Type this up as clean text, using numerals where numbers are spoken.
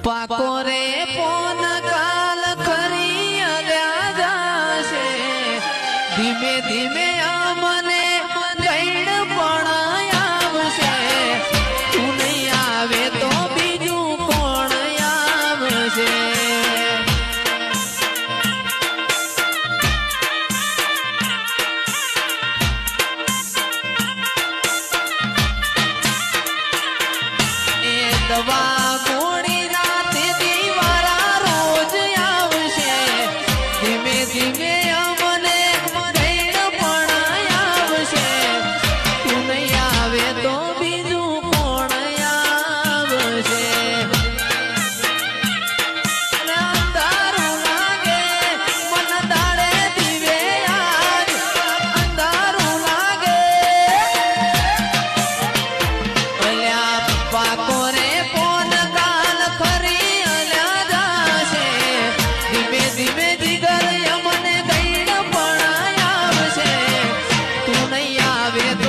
પાકો રે પોન કાલ ખરી અલ્યા જાશે ધીમે ધીમે અમને ગઈડ પણ આવશે તું નહીં આવે તો બીજું કોણ આવશે એ દવા આવે